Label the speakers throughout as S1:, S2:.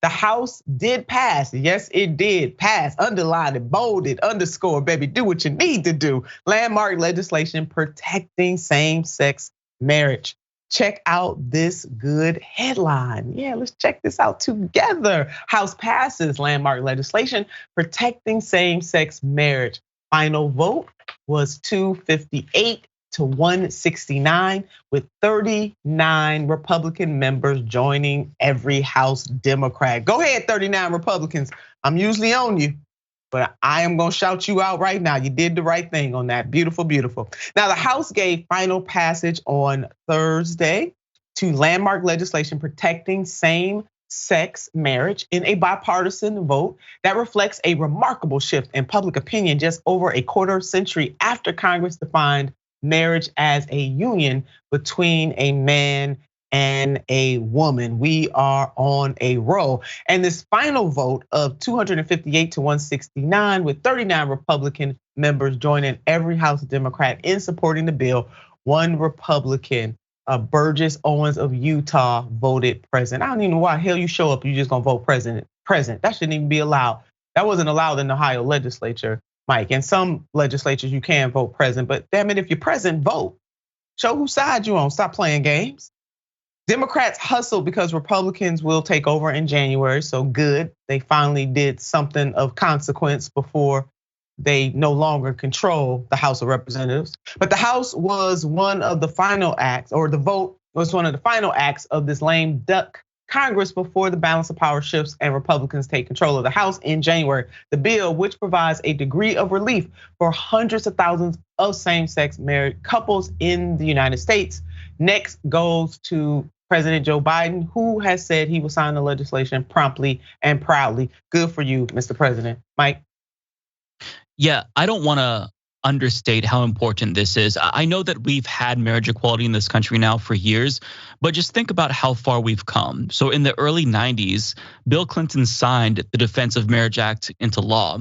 S1: House did pass. Yes, it did pass. Underline it, bold it, underscore, baby. Do what you need to do. Landmark legislation protecting same-sex marriage. Check out this good headline. Yeah, let's check this out together. House passes landmark legislation protecting same-sex marriage. Final vote was 258 to 169, with 39 Republican members joining every House Democrat. Go ahead, 39 Republicans. I'm usually on you, but I am gonna shout you out right now. You did the right thing on that. Beautiful, beautiful. Now, the House gave final passage on Thursday to landmark legislation protecting same-sex marriage in a bipartisan vote that reflects a remarkable shift in public opinion just over a quarter century after Congress defined marriage as a union between a man and a woman. We are on a roll. And this final vote of 258 to 169, with 39 Republican members joining every House Democrat in supporting the bill, one Republican, Burgess Owens of Utah, voted present. I don't even know why hell you show up, you just gonna vote present. That shouldn't even be allowed. That wasn't allowed in the Ohio legislature, Mike. In some legislatures you can vote present, but damn it, if you're present, vote. Show whose side you on, stop playing games. Democrats hustled because Republicans will take over in January, so good. They finally did something of consequence before they no longer control the House of Representatives. But the House was one of the final acts, or the vote was one of the final acts of this lame duck Congress before the balance of power shifts and Republicans take control of the House in January. The bill, which provides a degree of relief for hundreds of thousands of same-sex married couples in the United States, next goes to President Joe Biden, who has said he will sign the legislation promptly and proudly. Good for you, Mr. President. Mike?
S2: Yeah, I don't wanna understate how important this is. I know that we've had marriage equality in this country now for years, but just think about how far we've come. So in the early 90s, Bill Clinton signed the Defense of Marriage Act into law,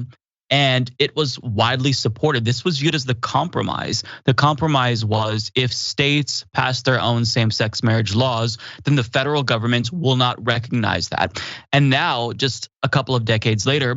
S2: and it was widely supported. This was viewed as the compromise. The compromise was, if states pass their own same-sex marriage laws, then the federal government will not recognize that. And now, just a couple of decades later,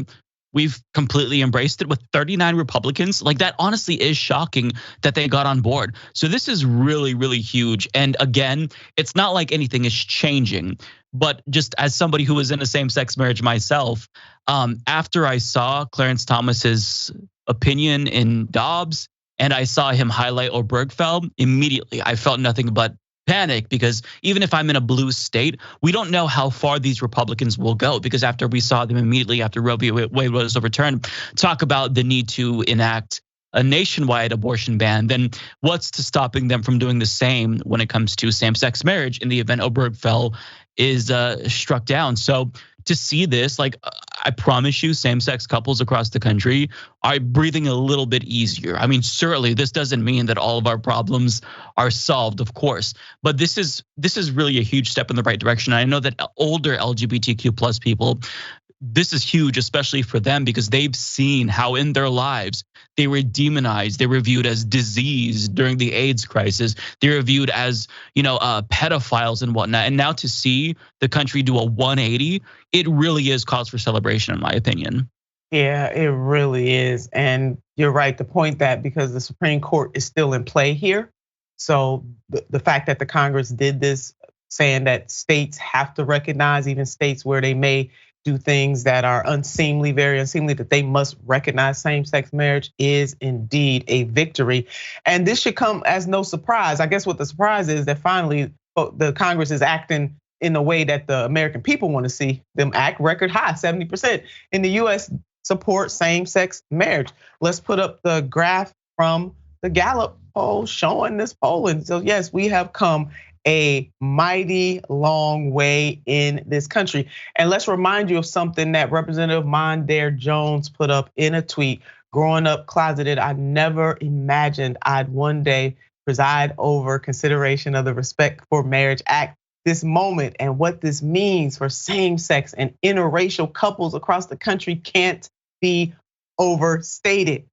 S2: we've completely embraced it with 39 Republicans. Like, that honestly is shocking that they got on board. So this is really, really huge. And again, it's not like anything is changing, but just as somebody who was in a same-sex marriage myself, after I saw Clarence Thomas's opinion in Dobbs and I saw him highlight Obergefell, immediately I felt nothing but panic, because even if I'm in a blue state, we don't know how far these Republicans will go, because after we saw them immediately after Roe v. Wade was overturned, talk about the need to enact a nationwide abortion ban, then what's to stopping them from doing the same when it comes to same-sex marriage in the event Obergefell is struck down? So to see this, like, I promise you, same-sex couples across the country are breathing a little bit easier. I mean, certainly this doesn't mean that all of our problems are solved, of course, but this is really a huge step in the right direction. I know that older LGBTQ plus people, this is huge, especially for them, because they've seen how in their lives they were demonized, they were viewed as disease during the AIDS crisis, they were viewed as, pedophiles and whatnot. And now to see the country do a 180, it really is cause for celebration, in my opinion.
S1: Yeah, it really is. And you're right to point that, because the Supreme Court is still in play here. So the fact that the Congress did this, saying that states have to recognize, even states where they may do things that are unseemly, very unseemly, that they must recognize same-sex marriage, is indeed a victory. And this should come as no surprise. I guess what the surprise is that finally the Congress is acting in a way that the American people want to see them act. Record high, 70% in the US support same-sex marriage. Let's put up the graph from the Gallup poll showing this polling. So yes, we have come a mighty long way in this country. And let's remind you of something that Representative Mondaire Jones put up in a tweet. Growing up closeted, I never imagined I'd one day preside over consideration of the Respect for Marriage Act. This moment and what this means for same-sex and interracial couples across the country can't be overstated.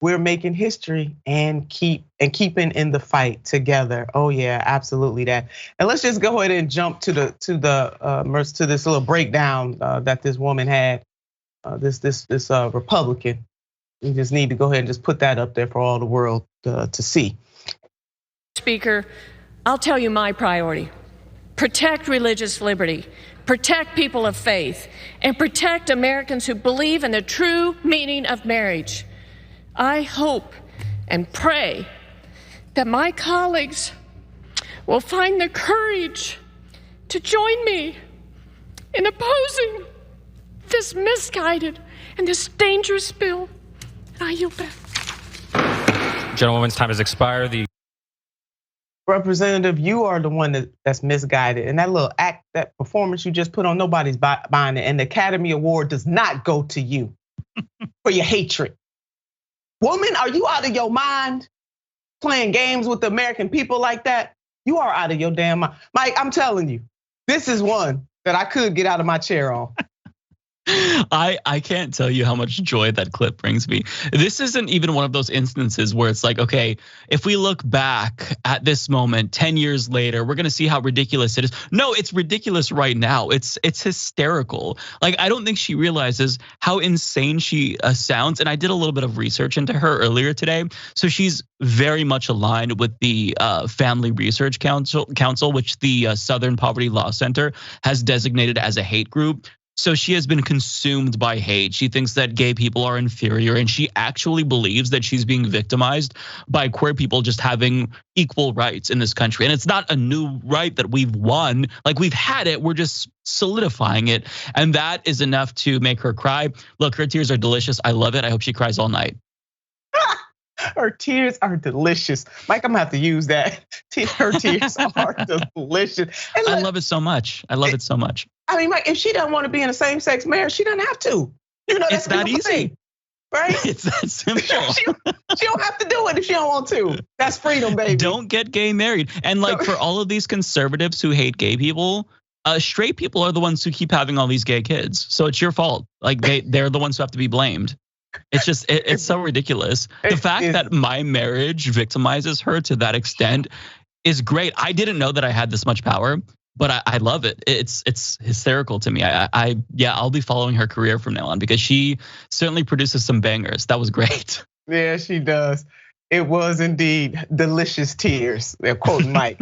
S1: we're making history and keeping in the fight together. Oh yeah, absolutely that. And let's just go ahead and jump to this little breakdown that this woman had. This Republican. We just need to go ahead and just put that up there for all the world to see.
S3: Speaker, I'll tell you my priority. Protect religious liberty, protect people of faith, and protect Americans who believe in the true meaning of marriage. I hope and pray that my colleagues will find the courage to join me in opposing this misguided and this dangerous bill. And I yield back.
S4: Gentlewoman's time has expired. The
S1: Representative, you are the one that's misguided. And that little act, that performance you just put on, nobody's buying it. And the Academy Award does not go to you for your hatred. Woman, are you out of your mind playing games with the American people like that? You are out of your damn mind. Mike, I'm telling you, this is one that I could get out of my chair on.
S2: I can't tell you how much joy that clip brings me. This isn't even one of those instances where it's like, okay, if we look back at this moment 10 years later, we're gonna see how ridiculous it is. No, it's ridiculous right now. It's hysterical. Like, I don't think she realizes how insane she sounds. And I did a little bit of research into her earlier today. So she's very much aligned with the Family Research Council, which the Southern Poverty Law Center has designated as a hate group. So she has been consumed by hate. She thinks that gay people are inferior, and she actually believes that she's being victimized by queer people just having equal rights in this country. And it's not a new right that we've won. Like, we've had it, we're just solidifying it. And that is enough to make her cry. Look, her tears are delicious. I love it. I hope she cries all night.
S1: Her tears are delicious. Mike, I'm gonna have to use that. Her tears are delicious.
S2: And look, I love it so much. I love it so much.
S1: I mean, Mike, if she doesn't want to be in a same-sex marriage, she doesn't have to. You know, that's
S2: it's that easy,
S1: thing, right?
S2: It's that simple.
S1: she don't have to do it if she don't want to. That's freedom, baby.
S2: Don't get gay married. And like, for all of these conservatives who hate gay people, straight people are the ones who keep having all these gay kids. So it's your fault. Like, they're the ones who have to be blamed. It's just, it's so ridiculous. The fact that my marriage victimizes her to that extent is great. I didn't know that I had this much power, but I love it. It's hysterical to me. I'll be following her career from now on because she certainly produces some bangers. That was great.
S1: Yeah, she does. It was indeed delicious tears. They're quoting Mike.